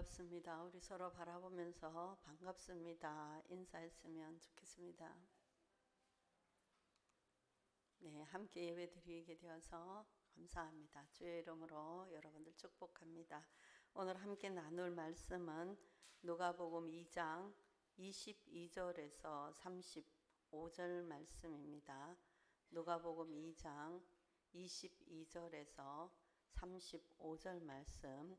반갑습니다. 우리 서로 바라보면서 반갑습니다. 인사했으면 좋겠습니다. 네, 함께 예배 드리게 되어서 감사합니다. 주의 이름으로 여러분들 축복합니다. 오늘 함께 나눌 말씀은 누가복음 2장 22절에서 35절 말씀입니다. 누가복음 2장 22절에서 35절 말씀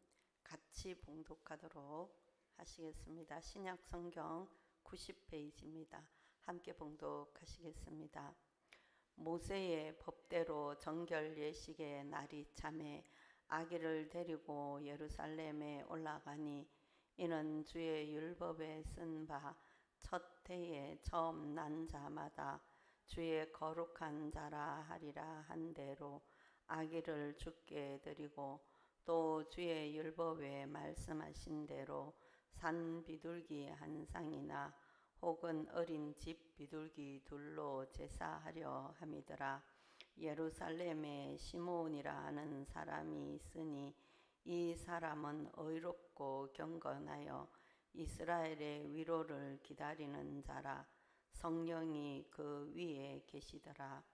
같이 봉독하도록 하시겠습니다. 신약 성경 90페이지입니다. 함께 봉독하시겠습니다. 모세의 법대로 정결 예식의 날이 참에 아기를 데리고 예루살렘에 올라가니 이는 주의 율법에 쓴 바 첫 해에 처음 난 자마다 주의 거룩한 자라 하리라 한 대로 아기를 주께 드리고 또 주의 율법에 말씀하신 대로 산 비둘기 한 쌍이나 혹은 어린 집 비둘기 둘로 제사하려 함이더라. 예루살렘에 시므온이라 하는 사람이 있으니 이 사람은 의롭고 경건하여 이스라엘의 위로를 기다리는 자라. 성령이 그 위에 계시더라.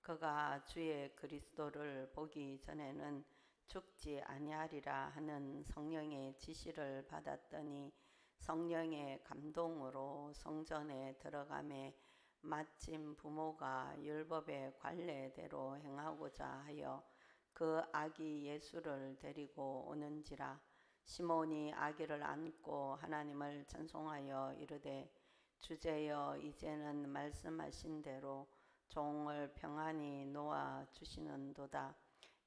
그가 주의 그리스도를 보기 전에는 죽지 아니하리라 하는 성령의 지시를 받았더니 성령의 감동으로 성전에 들어가매 마침 부모가 율법의 관례대로 행하고자 하여 그 아기 예수를 데리고 오는지라. 시몬이 아기를 안고 하나님을 찬송하여 이르되 주제여 이제는 말씀하신 대로 종을 평안히 놓아 주시는도다.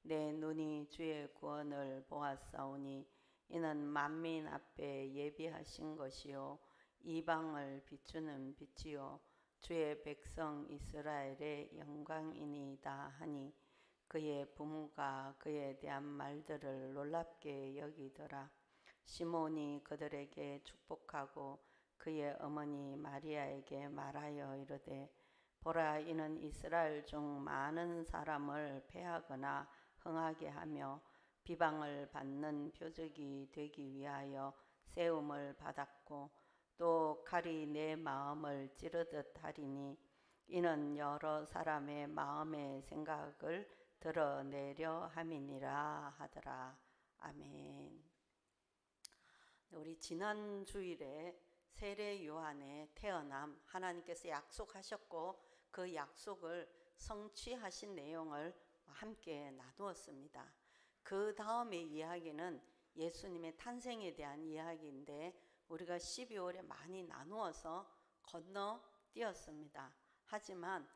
내 눈이 주의 구원을 보았사오니 이는 만민 앞에 예비하신 것이요 이방을 비추는 빛이요 주의 백성 이스라엘의 영광이니이다 하니 그의 부모가 그에 대한 말들을 놀랍게 여기더라. 시몬이 그들에게 축복하고 그의 어머니 마리아에게 말하여 이르되 보라 이는 이스라엘 중 많은 사람을 패하거나 흥하게 하며 비방을 받는 표적이 되기 위하여 세움을 받았고 또 칼이 내 마음을 찌르듯 하리니 이는 여러 사람의 마음의 생각을 드러내려 함이니라 하더라. 아멘. 우리 지난 주일에 세례 요한의 태어남 하나님께서 약속하셨고 그 약속을 성취하신 내용을 함께 나누었습니다. 그 다음의 이야기는 예수님의 탄생에 대한 이야기인데 우리가 12월에 많이 나누어서 건너뛰었습니다. 하지만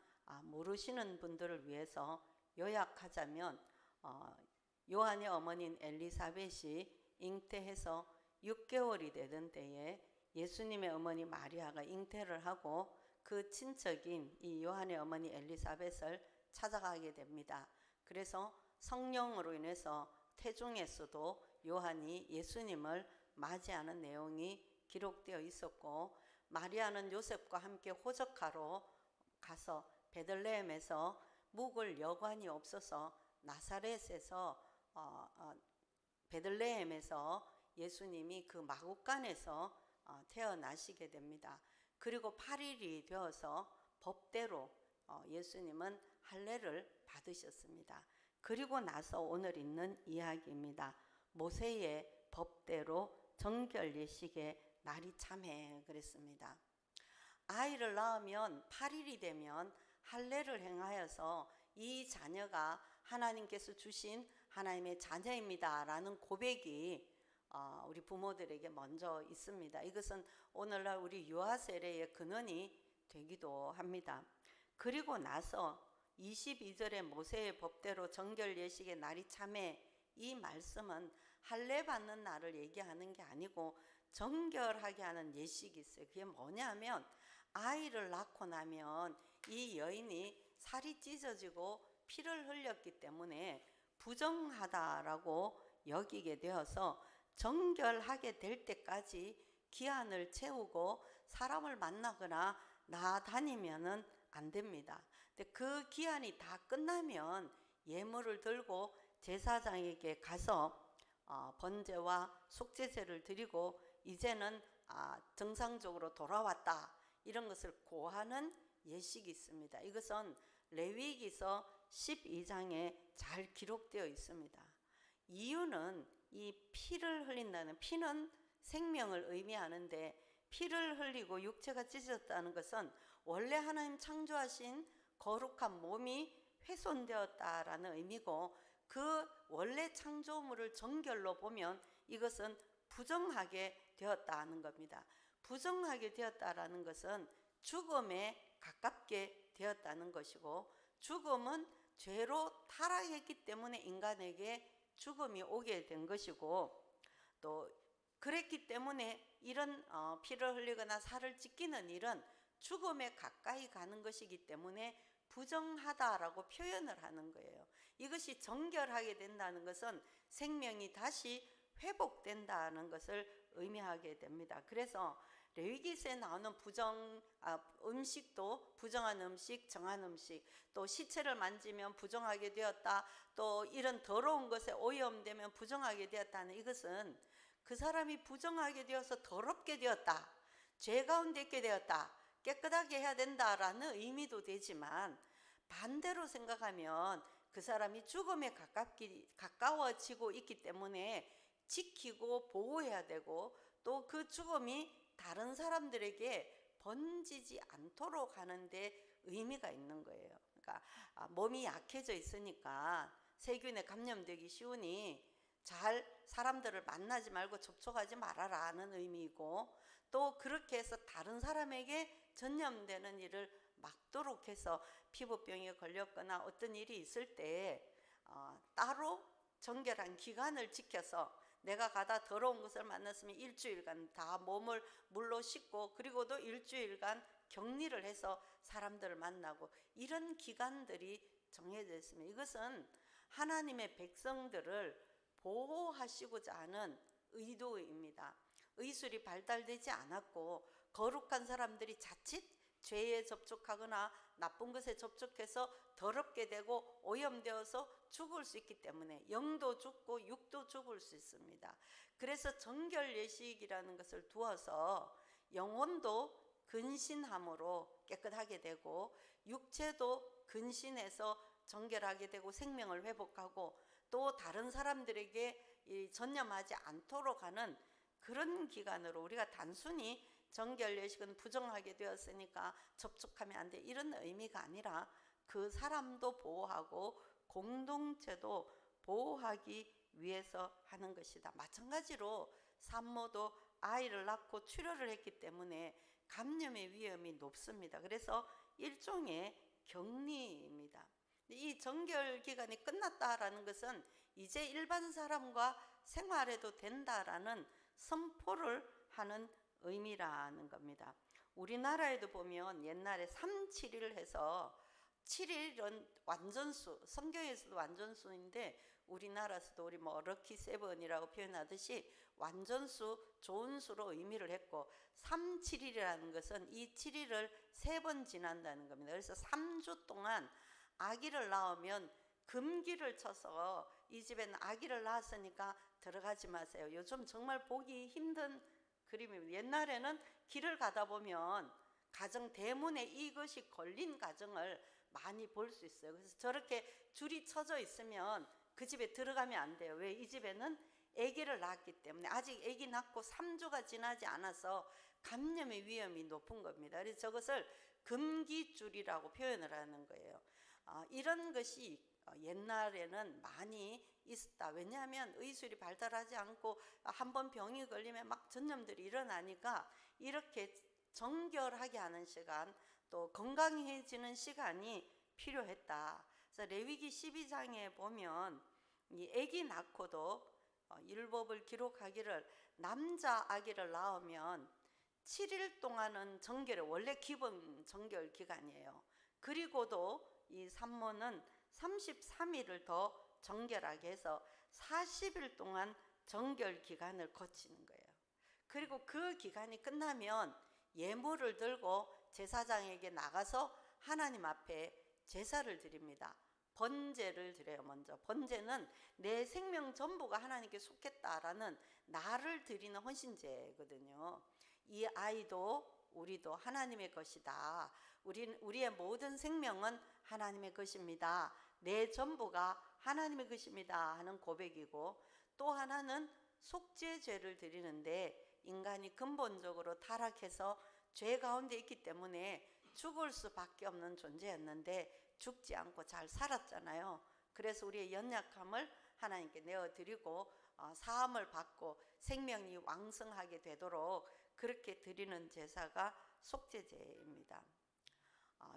모르시는 분들을 위해서 요약하자면 요한의 어머니인 엘리사벳이 잉태해서 6개월이 되던 때에 예수님의 어머니 마리아가 잉태를 하고 그 친척인 이 요한의 어머니 엘리사벳을 찾아가게 됩니다. 그래서 성령으로 인해서 태중에서도 요한이 예수님을 맞이하는 내용이 기록되어 있었고 마리아는 요셉과 함께 호적하러 가서 베들레헴에서 묵을 여관이 없어서 나사렛에서 베들레헴에서 예수님이 그 마구간에서 태어나시게 됩니다. 그리고 8일이 되어서 법대로 예수님은 할례를 받으셨습니다. 그리고 나서 오늘 있는 이야기입니다. 모세의 법대로 정결 예식의 날이 참해 그랬습니다. 아이를 낳으면 8일이 되면 할례를 행하여서 이 자녀가 하나님께서 주신 하나님의 자녀입니다 라는 고백이 우리 부모들에게 먼저 있습니다. 이것은 오늘날 우리 유아 세례의 근원이 되기도 합니다. 그리고 나서 22절에 모세의 법대로 정결 예식의 날이 참해 이 말씀은 할례 받는 날을 얘기하는 게 아니고 정결하게 하는 예식이 있어요. 그게 뭐냐면 아이를 낳고 나면 이 여인이 살이 찢어지고 피를 흘렸기 때문에 부정하다라고 여기게 되어서 정결하게 될 때까지 기한을 채우고 사람을 만나거나 나다니면은 안 됩니다. 근데 그 기한이 다 끝나면 예물을 들고 제사장에게 가서 번제와 속죄제를 드리고 이제는 정상적으로 돌아왔다, 이런 것을 고하는 예식이 있습니다. 이것은 레위기서 12장에 잘 기록되어 있습니다. 이유는 이 피를 흘린다는, 피는 생명을 의미하는데 피를 흘리고 육체가 찢어졌다는 것은 원래 하나님 창조하신 거룩한 몸이 훼손되었다라는 의미고, 그 원래 창조물을 정결로 보면 이것은 부정하게 되었다는 겁니다. 부정하게 되었다라는 것은 죽음에 가깝게 되었다는 것이고, 죽음은 죄로 타락했기 때문에 인간에게 죽음이 오게 된 것이고, 또 그랬기 때문에 이런 피를 흘리거나 살을 찢기는 일은 죽음에 가까이 가는 것이기 때문에 부정하다라고 표현을 하는 거예요. 이것이 정결하게 된다는 것은 생명이 다시 회복된다는 것을 의미하게 됩니다. 그래서 레위기서에 나오는 음식도 부정한 음식, 정한 음식, 또 시체를 만지면 부정하게 되었다, 또 이런 더러운 것에 오염되면 부정하게 되었다는, 이것은 그 사람이 부정하게 되어서 더럽게 되었다, 죄 가운데 있게 되었다, 깨끗하게 해야 된다라는 의미도 되지만, 반대로 생각하면 그 사람이 죽음에 가까워지고 있기 때문에 지키고 보호해야 되고, 또 그 죽음이 다른 사람들에게 번지지 않도록 하는데 의미가 있는 거예요. 그러니까 몸이 약해져 있으니까 세균에 감염되기 쉬우니 잘 사람들을 만나지 말고 접촉하지 말아라 하는 의미이고, 또 그렇게 해서 다른 사람에게 전염되는 일을 막도록 해서 피부병에 걸렸거나 어떤 일이 있을 때 따로 정결한 기간을 지켜서, 내가 가다 더러운 것을 만났으면 일주일간 다 몸을 물로 씻고, 그리고도 일주일간 격리를 해서 사람들을 만나고, 이런 기간들이 정해져 있습니다. 이것은 하나님의 백성들을 보호하시고자 하는 의도입니다. 의술이 발달되지 않았고 거룩한 사람들이 자칫 죄에 접촉하거나 나쁜 것에 접촉해서 더럽게 되고 오염되어서 죽을 수 있기 때문에 영도 죽고 육도 죽을 수 있습니다. 그래서 정결 예식이라는 것을 두어서 영혼도 근신함으로 깨끗하게 되고, 육체도 근신해서 정결하게 되고 생명을 회복하고, 또 다른 사람들에게 전염하지 않도록 하는 그런 기간으로, 우리가 단순히 정결 예식은 부정하게 되었으니까 접촉하면 안 돼, 이런 의미가 아니라 그 사람도 보호하고 공동체도 보호하기 위해서 하는 것이다. 마찬가지로 산모도 아이를 낳고 출혈을 했기 때문에 감염의 위험이 높습니다. 그래서 일종의 격리입니다. 이 정결 기간이 끝났다라는 것은 이제 일반 사람과 생활해도 된다라는 선포를 하는 의미라는 겁니다. 우리나라에도 보면 옛날에 3-7일 해서 7일은 완전수, 성경에서도 완전수인데 우리나라에서도 우리 럭키 세븐이라고 표현하듯이 완전수, 좋은 수로 의미를 했고, 3-7일이라는 것은 이 7일을 3번 지난다는 겁니다. 그래서 3주 동안 아기를 낳으면 금기를 쳐서 이 집에는 아기를 낳았으니까 들어가지 마세요. 요즘 정말 보기 힘든 그림입니다. 옛날에는 길을 가다 보면 가정 대문에 이것이 걸린 가정을 많이 볼 수 있어요. 그래서 저렇게 줄이 쳐져 있으면 그 집에 들어가면 안 돼요. 왜? 이 집에는 아기를 낳았기 때문에, 아직 아기 낳고 3주가 지나지 않아서 감염의 위험이 높은 겁니다. 그래서 저것을 금기줄이라고 표현을 하는 거예요. 이런 것이 옛날에는 많이 있었다. 왜냐하면 의술이 발달하지 않고 한번 병이 걸리면 막 전염들이 일어나니까 이렇게 정결하게 하는 시간, 또 건강해지는 시간이 필요했다. 그래서 레위기 12장에 보면 이 아기 낳고도 율법을 기록하기를, 남자 아기를 낳으면 7일 동안은 정결해, 원래 기본 정결 기간이에요. 그리고도 이 산모는 33일을 더 정결하게 해서 40일 동안 정결 기간을 거치는 거예요. 그리고 그 기간이 끝나면 예물을 들고 제사장에게 나가서 하나님 앞에 제사를 드립니다. 번제를 드려요. 먼저 번제는 내 생명 전부가 하나님께 속했다라는 나를 드리는 헌신제거든요. 이 아이도 우리도 하나님의 것이다. 우리의 모든 생명은 하나님의 것입니다. 내 전부가 하나님의 것입니다 하는 고백이고, 또 하나는 속죄죄를 드리는데 인간이 근본적으로 타락해서 죄 가운데 있기 때문에 죽을 수밖에 없는 존재였는데 죽지 않고 잘 살았잖아요. 그래서 우리의 연약함을 하나님께 내어드리고 사함을 받고 생명이 왕성하게 되도록 그렇게 드리는 제사가 속죄제입니다.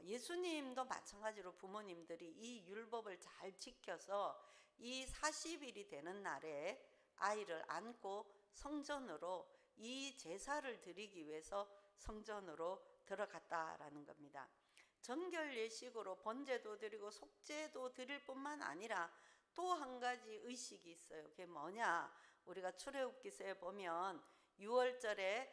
예수님도 마찬가지로 부모님들이 이 율법을 잘 지켜서 이 40일이 되는 날에 아이를 안고 성전으로 이 제사를 드리기 위해서 성전으로 들어갔다라는 겁니다. 정결 예식으로 번제도 드리고 속죄도 드릴 뿐만 아니라 또 한 가지 의식이 있어요. 그게 뭐냐? 우리가 출애굽기서에 보면 6월절에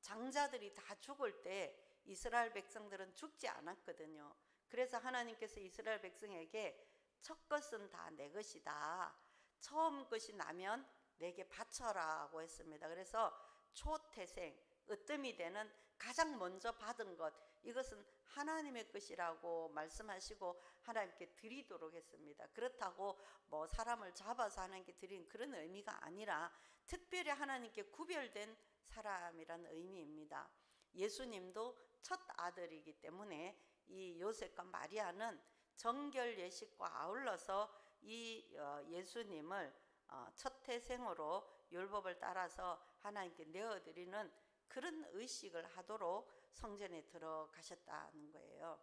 장자들이 다 죽을 때 이스라엘 백성들은 죽지 않았거든요. 그래서 하나님께서 이스라엘 백성에게 첫 것은 다 내 것이다. 처음 것이 나면 내게 바쳐라고 했습니다. 그래서 초태생, 으뜸이 되는 가장 먼저 받은 것, 이것은 하나님의 것이라고 말씀하시고 하나님께 드리도록 했습니다. 그렇다고 뭐 사람을 잡아서 하나님께 드리는 그런 의미가 아니라 특별히 하나님께 구별된 사람이라는 의미입니다. 예수님도 첫 아들이기 때문에 이 요셉과 마리아는 정결 예식과 아울러서 이 예수님을 첫 태생으로 율법을 따라서 하나님께 내어드리는 그런 의식을 하도록 성전에 들어가셨다는 거예요.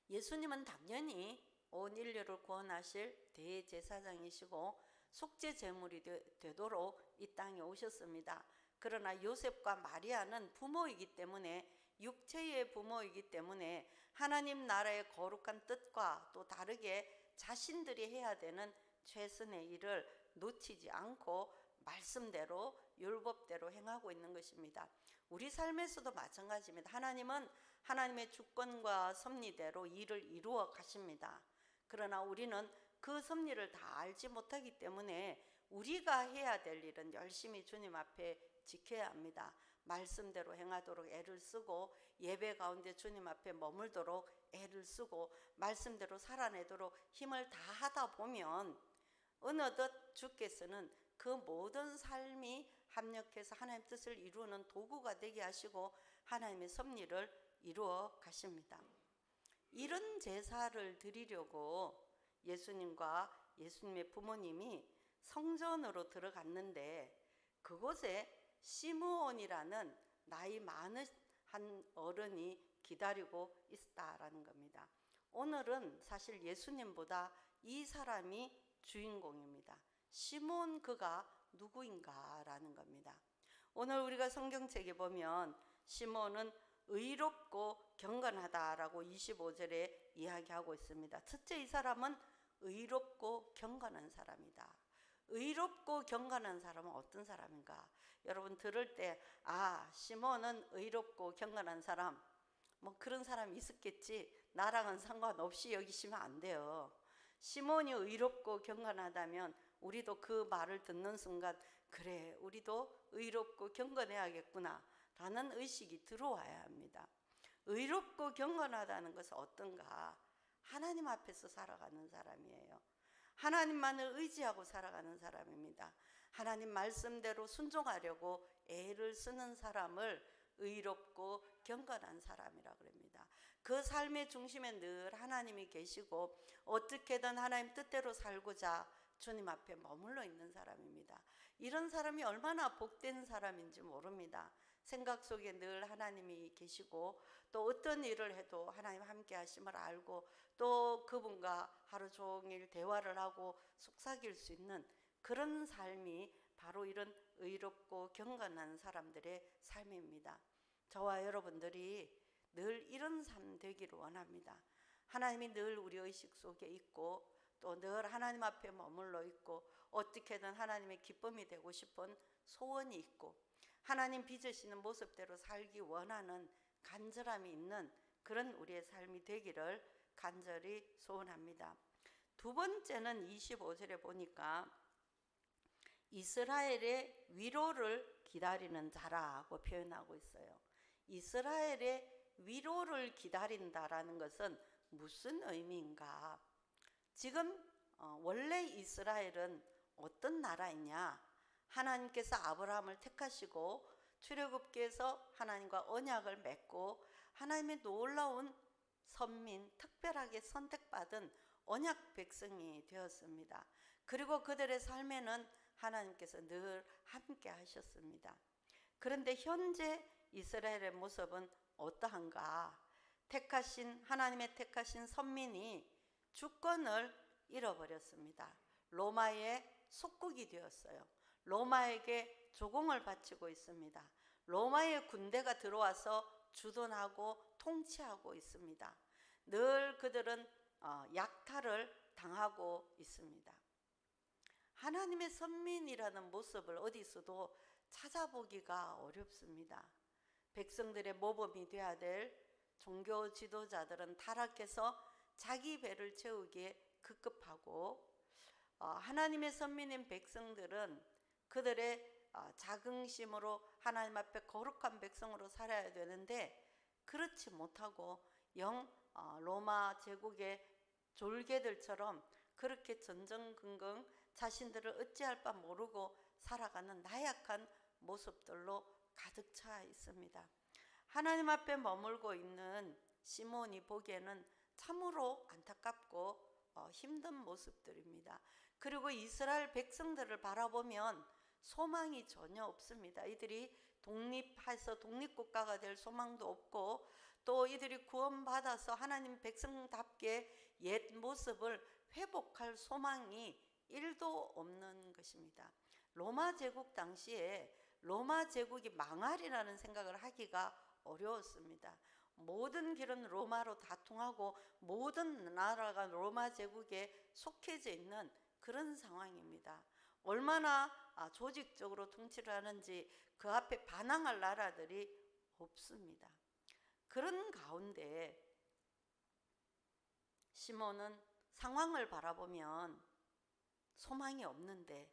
예수님은 당연히 온 인류를 구원하실 대제사장이시고 속죄 제물이 되도록 이 땅에 오셨습니다. 그러나 요셉과 마리아는 부모이기 때문에, 육체의 부모이기 때문에 하나님 나라의 거룩한 뜻과 또 다르게 자신들이 해야 되는 최선의 일을 놓치지 않고 말씀대로 율법대로 행하고 있는 것입니다. 우리 삶에서도 마찬가지입니다. 하나님은 하나님의 주권과 섭리대로 일을 이루어 가십니다. 그러나 우리는 그 섭리를 다 알지 못하기 때문에 우리가 해야 될 일은 열심히 주님 앞에 지켜야 합니다. 말씀대로 행하도록 애를 쓰고, 예배 가운데 주님 앞에 머물도록 애를 쓰고, 말씀대로 살아내도록 힘을 다하다 보면 어느덧 주께서는 그 모든 삶이 합력해서 하나님의 뜻을 이루는 도구가 되게 하시고 하나님의 섭리를 이루어 가십니다. 이런 제사를 드리려고 예수님과 예수님의 부모님이 성전으로 들어갔는데, 그곳에 시므온이라는 나이 많은 한 어른이 기다리고 있다라는 겁니다. 오늘은 사실 예수님보다 이 사람이 주인공입니다. 시므온 그가 누구인가라는 겁니다. 오늘 우리가 성경책에 보면 시므온은 의롭고 경건하다라고 25절에 이야기하고 있습니다. 첫째, 이 사람은 의롭고 경건한 사람이다. 의롭고 경건한 사람은 어떤 사람인가? 여러분 들을 때 시몬은 의롭고 경건한 사람, 뭐 그런 사람이 있었겠지, 나랑은 상관없이 여기시면 안 돼요. 시몬이 의롭고 경건하다면 우리도 그 말을 듣는 순간 그래, 우리도 의롭고 경건해야겠구나 라는 의식이 들어와야 합니다. 의롭고 경건하다는 것은 어떤가? 하나님 앞에서 살아가는 사람이에요. 하나님만을 의지하고 살아가는 사람입니다. 하나님 말씀대로 순종하려고 애를 쓰는 사람을 의롭고 경건한 사람이라 그럽니다. 그 삶의 중심에 늘 하나님이 계시고 어떻게든 하나님 뜻대로 살고자 주님 앞에 머물러 있는 사람입니다. 이런 사람이 얼마나 복된 사람인지 모릅니다. 생각 속에 늘 하나님이 계시고 또 어떤 일을 해도 하나님 함께 하심을 알고 또 그분과 하루 종일 대화를 하고 속삭일 수 있는 그런 삶이 바로 이런 의롭고 경건한 사람들의 삶입니다. 저와 여러분들이 늘 이런 삶 되기를 원합니다. 하나님이 늘 우리 의식 속에 있고 또 늘 하나님 앞에 머물러 있고 어떻게든 하나님의 기쁨이 되고 싶은 소원이 있고 하나님 빚으시는 모습대로 살기 원하는 간절함이 있는 그런 우리의 삶이 되기를 간절히 소원합니다. 두 번째는 25절에 보니까 이스라엘의 위로를 기다리는 자라고 표현하고 있어요. 이스라엘의 위로를 기다린다라는 것은 무슨 의미인가? 지금 원래 이스라엘은 어떤 나라이냐? 하나님께서 아브라함을 택하시고 출애굽기에서 하나님과 언약을 맺고 하나님의 놀라운 선민, 특별하게 선택받은 언약 백성이 되었습니다. 그리고 그들의 삶에는 하나님께서 늘 함께 하셨습니다. 그런데 현재 이스라엘의 모습은 어떠한가? 하나님의 택하신 선민이 주권을 잃어버렸습니다. 로마의 속국이 되었어요. 로마에게 조공을 바치고 있습니다. 로마의 군대가 들어와서 주둔하고 통치하고 있습니다. 늘 그들은 약탈을 당하고 있습니다. 하나님의 선민이라는 모습을 어디서도 찾아보기가 어렵습니다. 백성들의 모범이 되어야 될 종교 지도자들은 타락해서 자기 배를 채우기에 급급하고 하나님의 선민인 백성들은 그들의 자긍심으로 하나님 앞에 거룩한 백성으로 살아야 되는데 그렇지 못하고 로마 제국의 졸개들처럼 그렇게 전전긍긍 자신들을 어찌할 바 모르고 살아가는 나약한 모습들로 가득 차 있습니다. 하나님 앞에 머물고 있는 시몬이 보기에는 참으로 안타깝고 힘든 모습들입니다. 그리고 이스라엘 백성들을 바라보면 소망이 전혀 없습니다. 이들이 독립해서 독립국가가 될 소망도 없고 또 이들이 구원받아서 하나님 백성답게 옛 모습을 회복할 소망이 1도 없는 것입니다. 로마 제국 당시에 로마 제국이 망하리라는 생각을 하기가 어려웠습니다. 모든 길은 로마로 다 통하고 모든 나라가 로마 제국에 속해져 있는 그런 상황입니다. 얼마나 조직적으로 통치를 하는지 그 앞에 반항할 나라들이 없습니다. 그런 가운데 시몬은 상황을 바라보면 소망이 없는데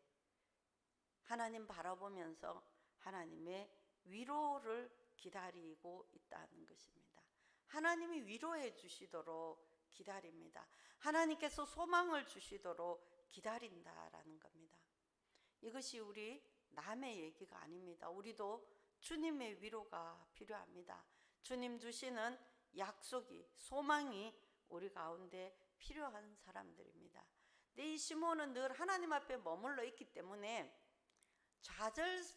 하나님 바라보면서 하나님의 위로를 기다리고 있다는 것입니다. 하나님이 위로해 주시도록 기다립니다. 하나님께서 소망을 주시도록 기다린다라는 겁니다. 이것이 우리 남의 얘기가 아닙니다. 우리도 주님의 위로가 필요합니다. 주님 주시는 약속이, 소망이 우리 가운데 필요한 사람들입니다. 근데 이 시몬은 늘 하나님 앞에 머물러 있기 때문에 좌절되고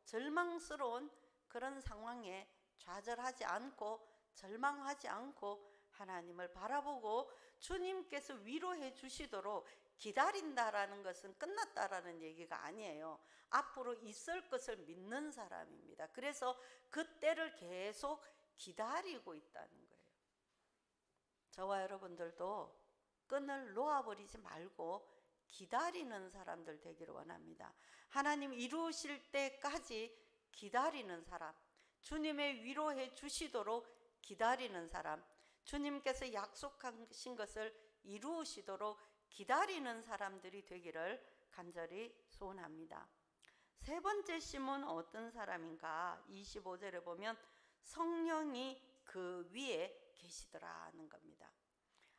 절망스러운 그런 상황에 좌절하지 않고 절망하지 않고 하나님을 바라보고 주님께서 위로해 주시도록 기다린다라는 것은 끝났다라는 얘기가 아니에요. 앞으로 있을 것을 믿는 사람입니다. 그래서 그 때를 계속 기다리고 있다는 거예요. 저와 여러분들도 끈을 놓아버리지 말고 기다리는 사람들 되기를 원합니다. 하나님 이루실 때까지 기다리는 사람, 주님의 위로해 주시도록 기다리는 사람, 주님께서 약속하신 것을 이루시도록 기다리는 사람들이 되기를 간절히 소원합니다. 세 번째 시몬은 어떤 사람인가? 25절에 보면 성령이 그 위에 계시더라는 겁니다.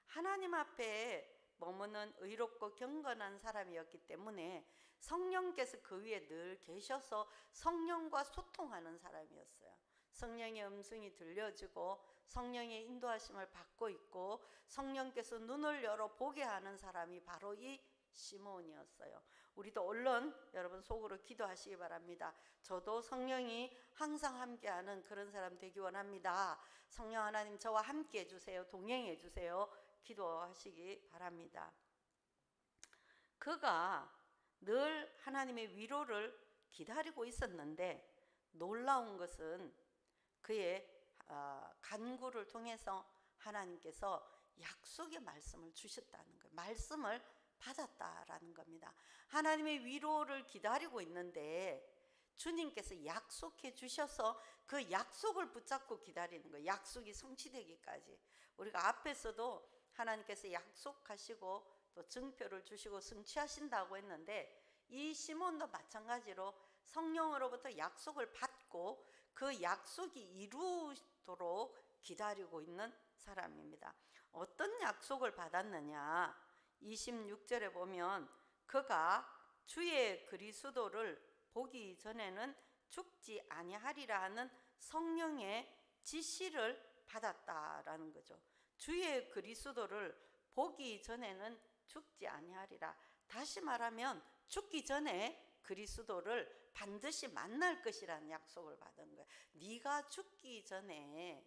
하나님 앞에 머무는 의롭고 경건한 사람이었기 때문에 성령께서 그 위에 늘 계셔서 성령과 소통하는 사람이었어요. 성령의 음성이 들려지고 성령의 인도하심을 받고 있고 성령께서 눈을 열어 보게 하는 사람이 바로 이 시몬이었어요. 우리도 얼른 여러분 속으로 기도하시기 바랍니다. 저도 성령이 항상 함께하는 그런 사람 되기 원합니다. 성령 하나님 저와 함께 해주세요. 동행해 주세요. 기도하시기 바랍니다. 그가 늘 하나님의 위로를 기다리고 있었는데 놀라운 것은 그의 간구를 통해서 하나님께서 약속의 말씀을 주셨다는 거예요. 말씀을 받았다라는 겁니다. 하나님의 위로를 기다리고 있는데 주님께서 약속해 주셔서 그 약속을 붙잡고 기다리는 거예요. 약속이 성취되기까지. 우리가 앞에서도 하나님께서 약속하시고 또 증표를 주시고 성취하신다고 했는데, 이 시몬도 마찬가지로 성령으로부터 약속을 받고 그 약속이 이루도록 기다리고 있는 사람입니다. 어떤 약속을 받았느냐? 26절에 보면 그가 주의 그리스도를 보기 전에는 죽지 아니하리라 하는 성령의 지시를 받았다라는 거죠. 주의 그리스도를 보기 전에는 죽지 아니하리라. 다시 말하면 죽기 전에 그리스도를 반드시 만날 것이라는 약속을 받은 거예요. 네가 죽기 전에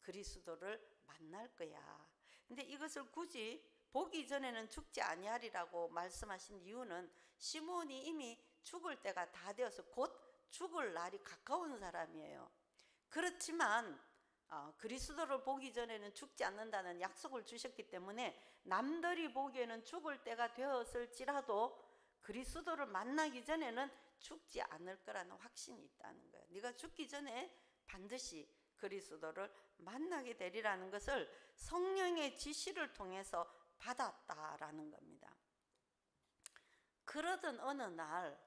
그리스도를 만날 거야. 근데 이것을 굳이 보기 전에는 죽지 아니하리라고 말씀하신 이유는 시몬이 이미 죽을 때가 다 되어서 곧 죽을 날이 가까운 사람이에요. 그렇지만 그리스도를 보기 전에는 죽지 않는다는 약속을 주셨기 때문에 남들이 보기에는 죽을 때가 되었을지라도 그리스도를 만나기 전에는 죽지 않을 거라는 확신이 있다는 거예요. 네가 죽기 전에 반드시 그리스도를 만나게 되리라는 것을 성령의 지시를 통해서 받았다라는 겁니다. 그러던 어느 날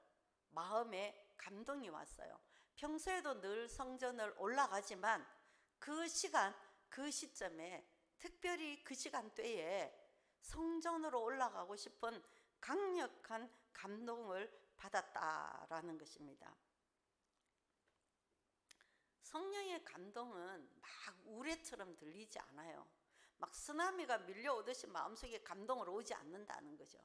마음에 감동이 왔어요. 평소에도 늘 성전을 올라가지만 그 시간, 그 시점에 특별히 그 시간대에 성전으로 올라가고 싶은 강력한 감동을 받았다라는 것입니다. 성령의 감동은 막 우레처럼 들리지 않아요. 막 쓰나미가 밀려오듯이 마음속에 감동을 오지 않는다는 거죠.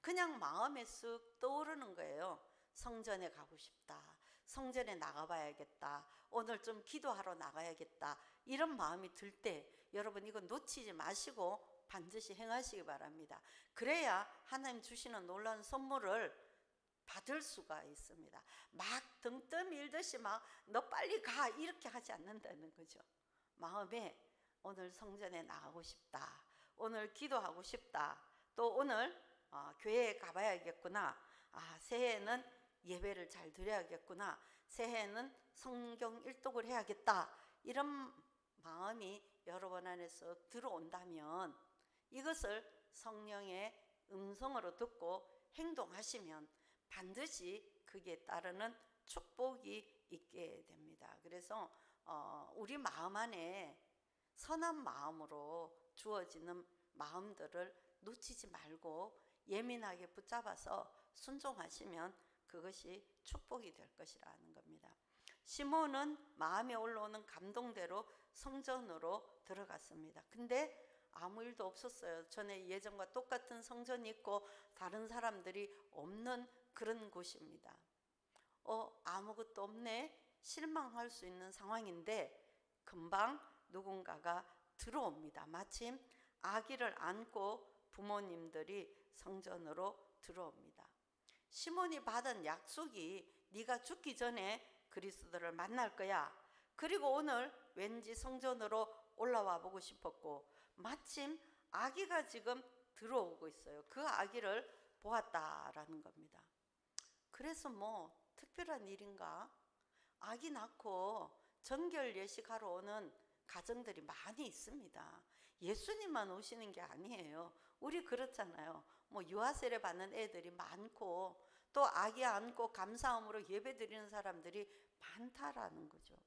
그냥 마음에 쓱 떠오르는 거예요. 성전에 가고 싶다. 성전에 나가봐야겠다. 오늘 좀 기도하러 나가야겠다. 이런 마음이 들 때 여러분 이거 놓치지 마시고 반드시 행하시기 바랍니다. 그래야 하나님 주시는 놀라운 선물을 받을 수가 있습니다. 막 등떠 밀듯이 막 너 빨리 가 이렇게 하지 않는다는 거죠. 마음에 오늘 성전에 나가고 싶다. 오늘 기도하고 싶다. 또 오늘 교회에 가봐야겠구나. 새해에는 예배를 잘 드려야겠구나. 새해에는 성경 일독을 해야겠다. 이런 마음이 여러분 안에서 들어온다면 이것을 성령의 음성으로 듣고 행동하시면 반드시 그게 따르는 축복이 있게 됩니다. 그래서 우리 마음 안에 선한 마음으로 주어지는 마음들을 놓치지 말고 예민하게 붙잡아서 순종하시면 그것이 축복이 될 것이라는 겁니다. 시몬은 마음에 올라오는 감동대로 성전으로 들어갔습니다. 근데 아무 일도 없었어요. 전에 예전과 똑같은 성전이 있고 다른 사람들이 없는 그런 곳입니다. 아무것도 없네. 실망할 수 있는 상황인데 금방 누군가가 들어옵니다. 마침 아기를 안고 부모님들이 성전으로 들어옵니다. 시몬이 받은 약속이 네가 죽기 전에 그리스도를 만날 거야. 그리고 오늘 왠지 성전으로 올라와 보고 싶었고 마침 아기가 지금 들어오고 있어요. 그 아기를 보았다라는 겁니다. 그래서 뭐 특별한 일인가? 아기 낳고 정결 예식하러 오는 가정들이 많이 있습니다. 예수님만 오시는 게 아니에요. 우리 그렇잖아요. 뭐 유아 세례 받는 애들이 많고 또 아기 안고 감사함으로 예배 드리는 사람들이 많다라는 거죠.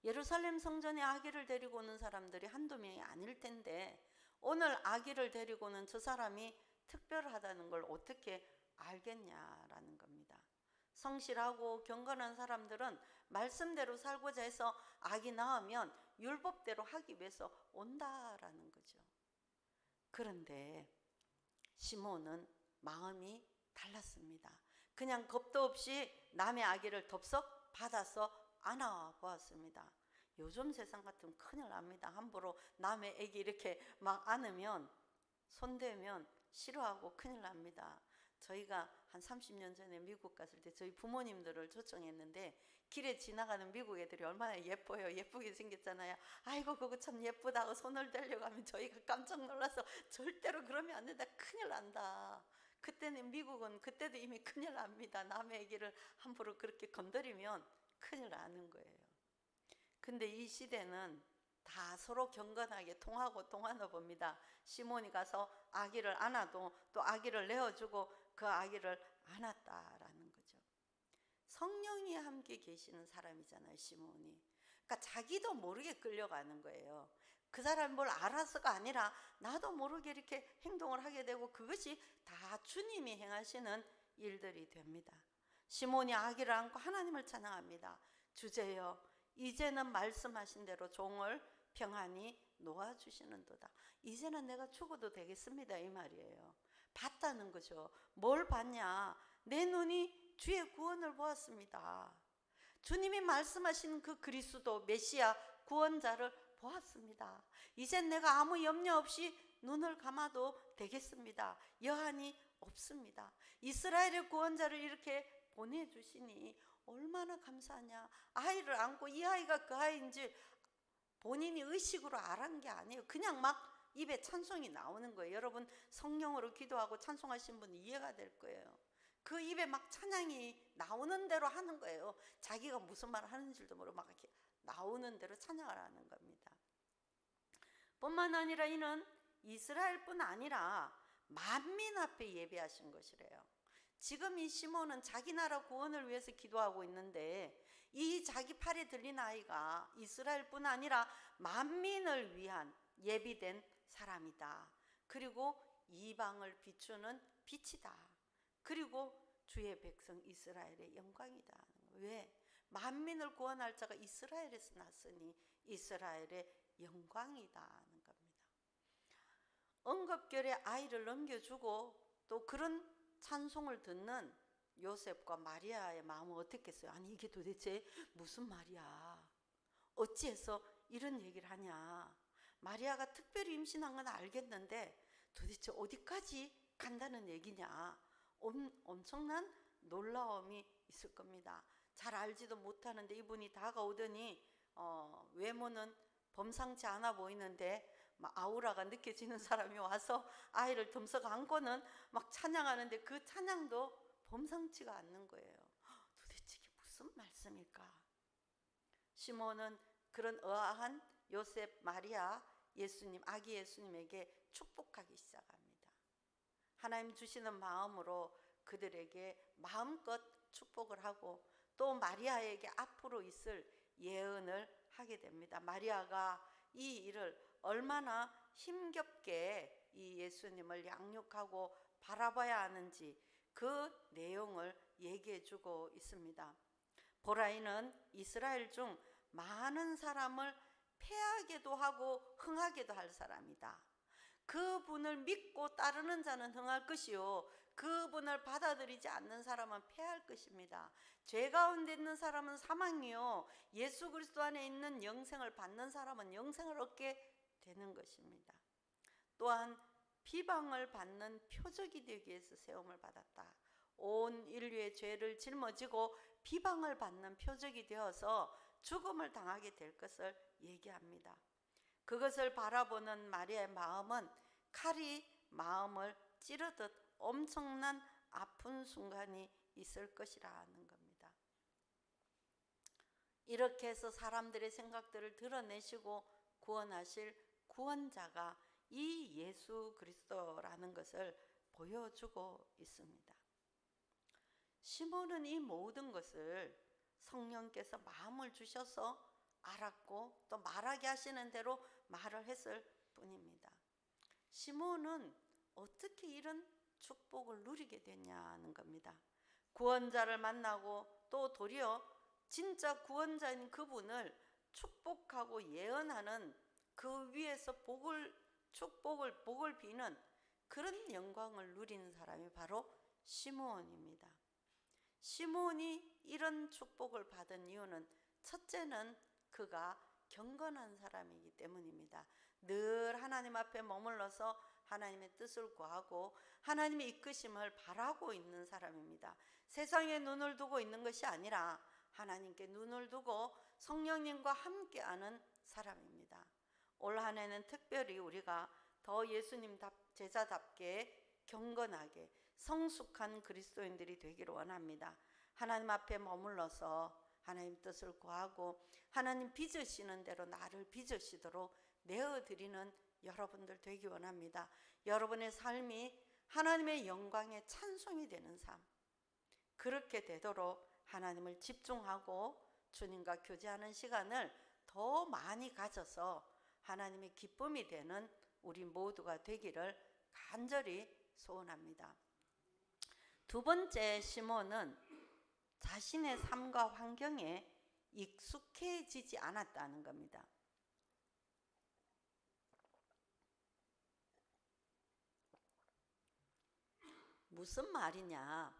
예루살렘 성전에 아기를 데리고 오는 사람들이 한두 명이 아닐 텐데 오늘 아기를 데리고 오는 저 사람이 특별하다는 걸 어떻게 알겠냐라는 겁니다. 성실하고 경건한 사람들은 말씀대로 살고자 해서 아기 낳으면 율법대로 하기 위해서 온다라는 거죠. 그런데 시몬은 마음이 달랐습니다. 그냥 겁도 없이 남의 아기를 덥석 받아서 안아 보았습니다. 요즘 세상 같으면 큰일 납니다. 함부로 남의 아기 이렇게 막 안으면 손대면 싫어하고 큰일 납니다. 저희가 한 30년 전에 미국 갔을 때 저희 부모님들을 초청했는데 길에 지나가는 미국 애들이 얼마나 예뻐요. 예쁘게 생겼잖아요. 아이고 그거 참 예쁘다고 손을 대려고 하면 저희가 깜짝 놀라서 절대로 그러면 안 된다. 큰일 난다. 그때는 미국은 그때도 이미 큰일 납니다. 남의 아기를 함부로 그렇게 건드리면 큰일 나는 거예요. 근데 이 시대는 다 서로 경건하게 통하고 통하나 봅니다. 시몬이 가서 아기를 안아도 또 아기를 내어주고 그 아기를 안았다라는 거죠. 성령이 함께 계시는 사람이잖아요, 시몬이. 그러니까 자기도 모르게 끌려가는 거예요. 그 사람이 뭘 알아서가 아니라 나도 모르게 이렇게 행동을 하게 되고, 그것이 다 주님이 행하시는 일들이 됩니다. 시몬이 아기를 안고 하나님을 찬양합니다. 주제여, 이제는 말씀하신 대로 종을 평안히 놓아주시는도다. 이제는 내가 죽어도 되겠습니다, 이 말이에요. 봤다는 거죠. 뭘 봤냐? 내 눈이 주의 구원을 보았습니다. 주님이 말씀하신 그 그리스도 메시아 구원자를 보았습니다. 이젠 내가 아무 염려 없이 눈을 감아도 되겠습니다. 여한이 없습니다. 이스라엘의 구원자를 이렇게 보내주시니 얼마나 감사하냐. 아이를 안고 이 아이가 그 아이인지 본인이 의식으로 알은 게 아니에요. 그냥 막 입에 찬송이 나오는 거예요. 여러분 성령으로 기도하고 찬송하신 분 이해가 될 거예요. 그 입에 막 찬양이 나오는 대로 하는 거예요. 자기가 무슨 말을 하는 줄도 모르고 막 이렇게 나오는 대로 찬양을 하는 겁니다. 뿐만 아니라 이는 이스라엘뿐 아니라 만민 앞에 예배하신 것이래요. 지금 이 시몬은 자기 나라 구원을 위해서 기도하고 있는데, 이 자기 팔에 들린 아이가 이스라엘뿐 아니라 만민을 위한 예비된 사람이다. 그리고 이방을 비추는 빛이다. 그리고 주의 백성 이스라엘의 영광이다. 왜? 만민을 구원할 자가 이스라엘에서 났으니 이스라엘의 영광이다 하는 겁니다. 응급결에 아이를 넘겨주고 또 그런 찬송을 듣는 요셉과 마리아의 마음은 어떻겠어요? 아니 이게 도대체 무슨 말이야? 어찌해서 이런 얘기를 하냐? 마리아가 특별히 임신한 건 알겠는데 도대체 어디까지 간다는 얘기냐? 엄청난 놀라움이 있을 겁니다. 잘 알지도 못하는데 이분이 다가오더니 외모는 범상치 않아 보이는데 막 아우라가 느껴지는 사람이 와서 아이를 덤석 안고는 막 찬양하는데 그 찬양도 범상치가 않는 거예요. 도대체 이게 무슨 말씀일까? 시몬은 그런 의아한 요셉, 마리아, 예수님, 아기 예수님에게 축복하기 시작합니다. 하나님 주시는 마음으로 그들에게 마음껏 축복을 하고 또 마리아에게 앞으로 있을 예언을 하게 됩니다. 마리아가 이 일을 얼마나 힘겹게 이 예수님을 양육하고 바라봐야 하는지 그 내용을 얘기해 주고 있습니다. 보라, 이는 이스라엘 중 많은 사람을 패하게도 하고 흥하게도 할 사람이다. 그분을 믿고 따르는 자는 흥할 것이요 그분을 받아들이지 않는 사람은 패할 것입니다. 죄 가운데 있는 사람은 사망이요 예수 그리스도 안에 있는 영생을 받는 사람은 영생을 얻게 되는 것입니다. 또한 비방을 받는 표적이 되기 위해서 세움을 받았다. 온 인류의 죄를 짊어지고 비방을 받는 표적이 되어서 죽음을 당하게 될 것을 얘기합니다. 그것을 바라보는 마리아의 마음은 칼이 마음을 찌르듯 엄청난 아픈 순간이 있을 것이라는 겁니다. 이렇게 해서 사람들의 생각들을 드러내시고 구원하실 구원자가 이 예수 그리스도라는 것을 보여주고 있습니다. 시몬은 이 모든 것을 성령께서 마음을 주셔서 알았고 또 말하게 하시는 대로 말을 했을 뿐입니다. 시몬은 어떻게 이런 축복을 누리게 됐냐는 겁니다. 구원자를 만나고 또 도리어 진짜 구원자인 그분을 축복하고 예언하는 그 위에서 복을 비는 그런 영광을 누리는 사람이 바로 시몬입니다. 시몬이 이런 축복을 받은 이유는 첫째는 그가 경건한 사람이기 때문입니다. 늘 하나님 앞에 머물러서 하나님의 뜻을 구하고 하나님의 이끄심을 바라고 있는 사람입니다. 세상에 눈을 두고 있는 것이 아니라 하나님께 눈을 두고 성령님과 함께하는 사람입니다. 올 한 해는 특별히 우리가 더 예수님 제자답게 경건하게 성숙한 그리스도인들이 되기를 원합니다. 하나님 앞에 머물러서 하나님 뜻을 구하고 하나님 빚으시는 대로 나를 빚으시도록 내어드리는 여러분들 되기 원합니다. 여러분의 삶이 하나님의 영광의 찬송이 되는 삶, 그렇게 되도록 하나님을 집중하고 주님과 교제하는 시간을 더 많이 가져서 하나님의 기쁨이 되는 우리 모두가 되기를 간절히 소원합니다. 두 번째, 시몬은 자신의 삶과 환경에 익숙해지지 않았다는 겁니다. 무슨 말이냐?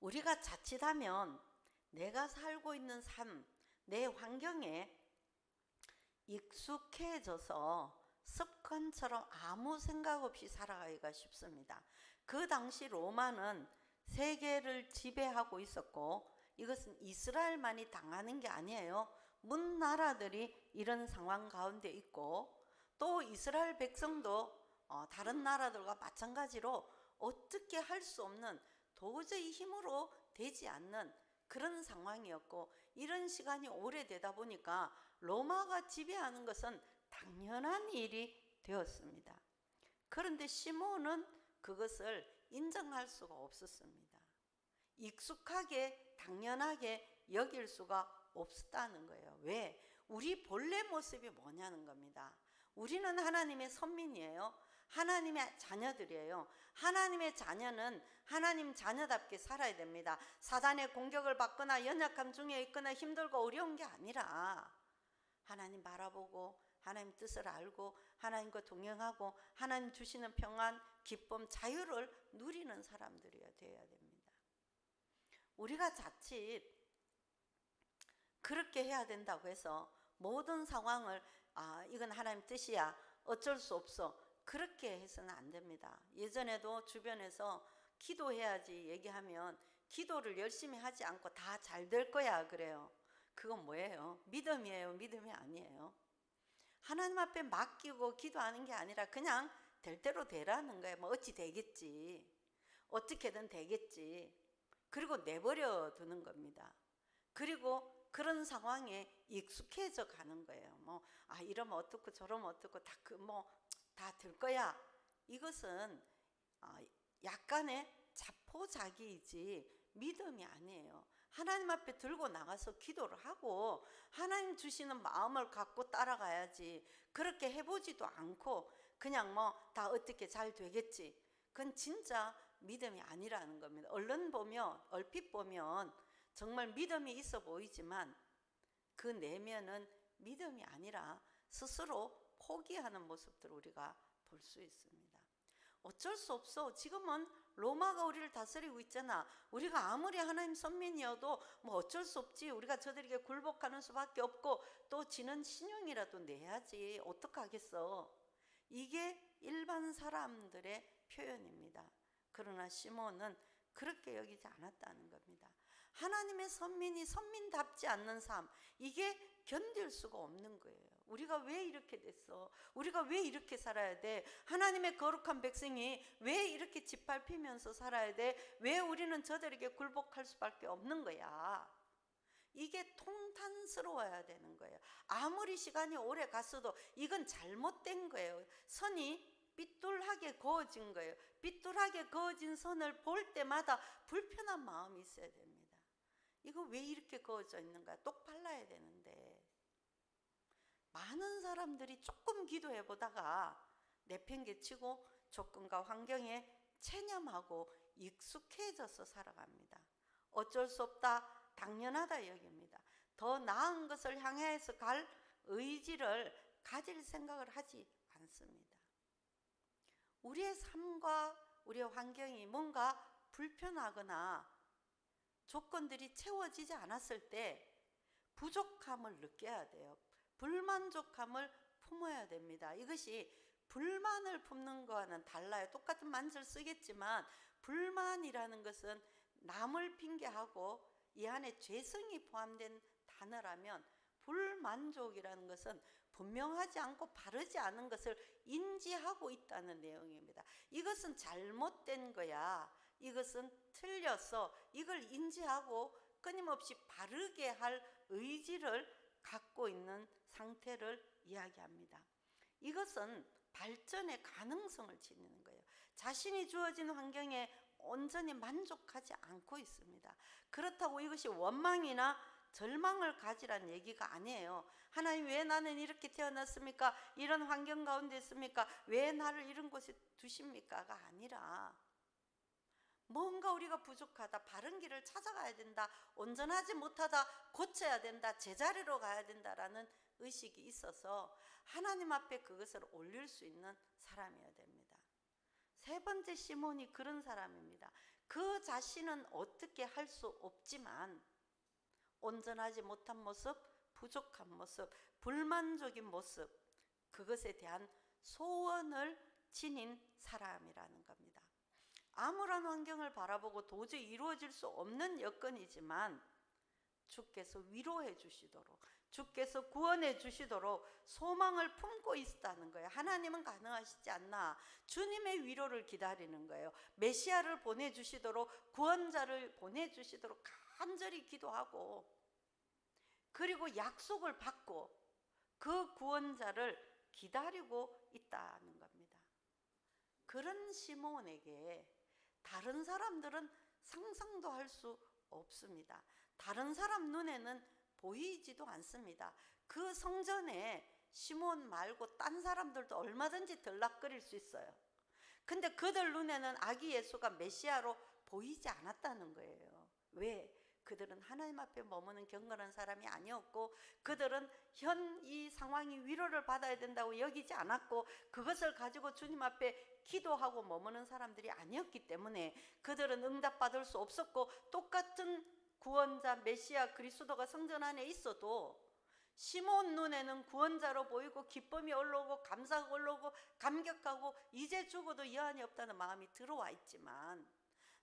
우리가 자칫하면 내가 살고 있는 삶, 내 환경에 익숙해져서 습관처럼 아무 생각 없이 살아가기가 쉽습니다. 그 당시 로마는 세계를 지배하고 있었고 이것은 이스라엘만이 당하는 게 아니에요. 문 나라들이 이런 상황 가운데 있고 또 이스라엘 백성도 다른 나라들과 마찬가지로 어떻게 할 수 없는, 도저히 힘으로 되지 않는 그런 상황이었고, 이런 시간이 오래되다 보니까 로마가 지배하는 것은 당연한 일이 되었습니다. 그런데 시몬은 그것을 인정할 수가 없었습니다. 익숙하게 당연하게 여길 수가 없었다는 거예요. 왜? 우리 본래 모습이 뭐냐는 겁니다. 우리는 하나님의 선민이에요. 하나님의 자녀들이에요. 하나님의 자녀는 하나님 자녀답게 살아야 됩니다. 사단의 공격을 받거나 연약함 중에 있거나 힘들고 어려운 게 아니라 하나님 바라보고 하나님 뜻을 알고 하나님과 동행하고 하나님 주시는 평안, 기쁨, 자유를 누리는 사람들이어야 됩니다. 우리가 자칫 그렇게 해야 된다고 해서 모든 상황을 이건 하나님 뜻이야, 어쩔 수 없어, 그렇게 해서는 안 됩니다. 예전에도 주변에서 기도해야지 얘기하면 기도를 열심히 하지 않고 다 잘 될 거야 그래요. 그건 뭐예요? 믿음이에요? 믿음이 아니에요? 하나님 앞에 맡기고 기도하는 게 아니라 그냥 될 대로 되라는 거예요. 뭐 어찌 되겠지, 어떻게든 되겠지, 그리고 내버려 두는 겁니다. 그리고 그런 상황에 익숙해져 가는 거예요. 이러면 어떻고 저러면 어떻고 다 될 거야. 이것은 약간의 자포자기이지 믿음이 아니에요. 하나님 앞에 들고 나가서 기도를 하고 하나님 주시는 마음을 갖고 따라가야지, 그렇게 해보지도 않고 그냥 다 어떻게 잘 되겠지, 그건 진짜 믿음이 아니라는 겁니다. 얼핏 보면 정말 믿음이 있어 보이지만 그 내면은 믿음이 아니라 스스로 포기하는 모습들을 우리가 볼 수 있습니다. 어쩔 수 없어. 지금은 로마가 우리를 다스리고 있잖아. 우리가 아무리 하나님 선민이어도 어쩔 수 없지. 우리가 저들에게 굴복하는 수밖에 없고 또 지는 신용이라도 내야지. 어떡하겠어. 이게 일반 사람들의 표현입니다. 그러나 시몬은 그렇게 여기지 않았다는 겁니다. 하나님의 선민이 선민답지 않는 삶, 이게 견딜 수가 없는 거예요. 우리가 왜 이렇게 됐어? 우리가 왜 이렇게 살아야 돼? 하나님의 거룩한 백성이 왜 이렇게 짓밟히면서 살아야 돼? 왜 우리는 저들에게 굴복할 수밖에 없는 거야? 이게 통탄스러워야 되는 거예요. 아무리 시간이 오래 갔어도 이건 잘못된 거예요. 선이 삐뚤하게 그어진 거예요. 삐뚤하게 그어진 선을 볼 때마다 불편한 마음이 있어야 됩니다. 이거 왜 이렇게 그어져 있는가? 똑발라야 되는데 많은 사람들이 조금 기도해 보다가 내팽개치고 조건과 환경에 체념하고 익숙해져서 살아갑니다. 어쩔 수 없다, 당연하다 여깁니다. 더 나은 것을 향해서 갈 의지를 가질 생각을 하지 않습니다. 우리의 삶과 우리의 환경이 뭔가 불편하거나 조건들이 채워지지 않았을 때 부족함을 느껴야 돼요. 불만족함을 품어야 됩니다. 이것이 불만을 품는 거와는 달라요. 똑같은 만절 쓰겠지만 불만이라는 것은 남을 핑계하고 이 안에 죄성이 포함된 단어라면, 불만족이라는 것은 분명하지 않고 바르지 않은 것을 인지하고 있다는 내용입니다. 이것은 잘못된 거야, 이것은 틀려서 이걸 인지하고 끊임없이 바르게 할 의지를 갖고 있는 상태를 이야기합니다. 이것은 발전의 가능성을 지니는 거예요. 자신이 주어진 환경에 온전히 만족하지 않고 있습니다. 그렇다고 이것이 원망이나 절망을 가지란 얘기가 아니에요. 하나님, 왜 나는 이렇게 태어났습니까? 이런 환경 가운데 있습니까? 왜 나를 이런 곳에 두십니까?가 아니라 뭔가 우리가 부족하다, 바른 길을 찾아가야 된다, 온전하지 못하다, 고쳐야 된다, 제자리로 가야 된다라는 의식이 있어서 하나님 앞에 그것을 올릴 수 있는 사람이어야 됩니다. 세 번째 시몬이 그런 사람입니다. 그 자신은 어떻게 할 수 없지만 온전하지 못한 모습, 부족한 모습, 불만족인 모습, 그것에 대한 소원을 지닌 사람이라는 겁니다. 아무런 환경을 바라보고 도저히 이루어질 수 없는 여건이지만 주께서 위로해 주시도록, 주께서 구원해 주시도록 소망을 품고 있다는 거예요. 하나님은 가능하시지 않나? 주님의 위로를 기다리는 거예요. 메시아를 보내주시도록, 구원자를 보내주시도록 간절히 기도하고, 그리고 약속을 받고 그 구원자를 기다리고 있다는 겁니다. 그런 시몬에게 다른 사람들은 상상도 할 수 없습니다. 다른 사람 눈에는 보이지도 않습니다. 그 성전에 시몬 말고 딴 사람들도 얼마든지 들락거릴 수 있어요. 근데 그들 눈에는 아기 예수가 메시아로 보이지 않았다는 거예요. 왜? 그들은 하나님 앞에 머무는 경건한 사람이 아니었고, 그들은 현 이 상황이 위로를 받아야 된다고 여기지 않았고, 그것을 가지고 주님 앞에 기도하고 머무는 사람들이 아니었기 때문에 그들은 응답받을 수 없었고, 똑같은 구원자 메시아 그리스도가 성전 안에 있어도 시몬 눈에는 구원자로 보이고 기쁨이 올라오고 감사가 올라오고 감격하고 이제 죽어도 여한이 없다는 마음이 들어와 있지만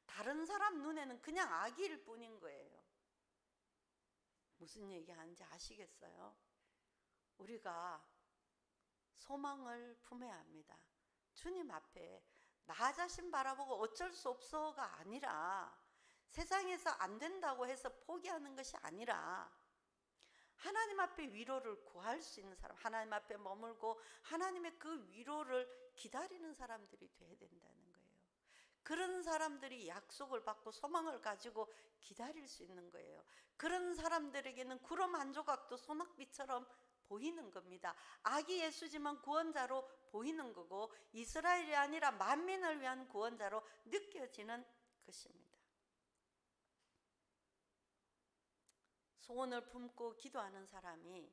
다른 사람 눈에는 그냥 아기일 뿐인 거예요. 무슨 얘기하는지 아시겠어요? 우리가 소망을 품어야 합니다. 주님 앞에 나 자신 바라보고 어쩔 수 없어가 아니라, 세상에서 안 된다고 해서 포기하는 것이 아니라 하나님 앞에 위로를 구할 수 있는 사람, 하나님 앞에 머물고 하나님의 그 위로를 기다리는 사람들이 돼야 된다는 거예요. 그런 사람들이 약속을 받고 소망을 가지고 기다릴 수 있는 거예요. 그런 사람들에게는 구름 한 조각도 소낙비처럼 보이는 겁니다. 아기 예수지만 구원자로 보이는 거고, 이스라엘이 아니라 만민을 위한 구원자로 느껴지는 것입니다. 소원을 품고 기도하는 사람이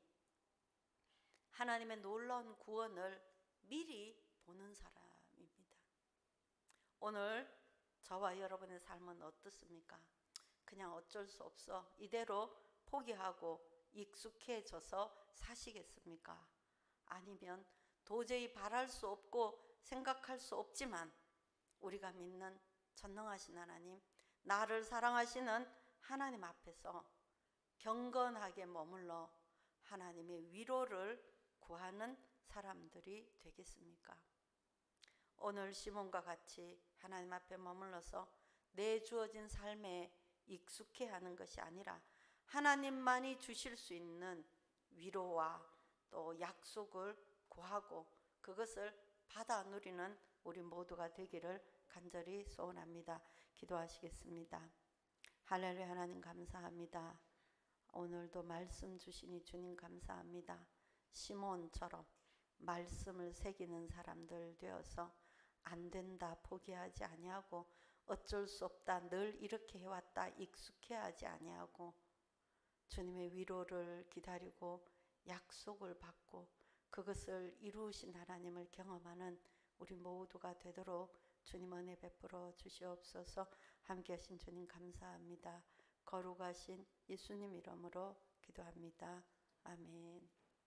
하나님의 놀라운 구원을 미리 보는 사람입니다. 오늘 저와 여러분의 삶은 어떻습니까? 그냥 어쩔 수 없어, 이대로 포기하고 익숙해져서 사시겠습니까? 아니면 도저히 바랄 수 없고 생각할 수 없지만 우리가 믿는 전능하신 하나님, 나를 사랑하시는 하나님 앞에서 경건하게 머물러 하나님의 위로를 구하는 사람들이 되겠습니까? 오늘 시몬과 같이 하나님 앞에 머물러서 내 주어진 삶에 익숙해하는 것이 아니라 하나님만이 주실 수 있는 위로와 또 약속을 구하고 그것을 받아 누리는 우리 모두가 되기를 간절히 소원합니다. 기도하시겠습니다. 할렐루야. 하나님 감사합니다. 오늘도 말씀 주시니 주님 감사합니다. 시몬처럼 말씀을 새기는 사람들 되어서 안 된다 포기하지 아니하고, 어쩔 수 없다 늘 이렇게 해왔다 익숙해하지 아니하고, 주님의 위로를 기다리고 약속을 받고 그것을 이루신 하나님을 경험하는 우리 모두가 되도록 주님 은혜 베풀어 주시옵소서. 함께 하신 주님 감사합니다. 거룩하신 예수님 이름으로 기도합니다. 아멘.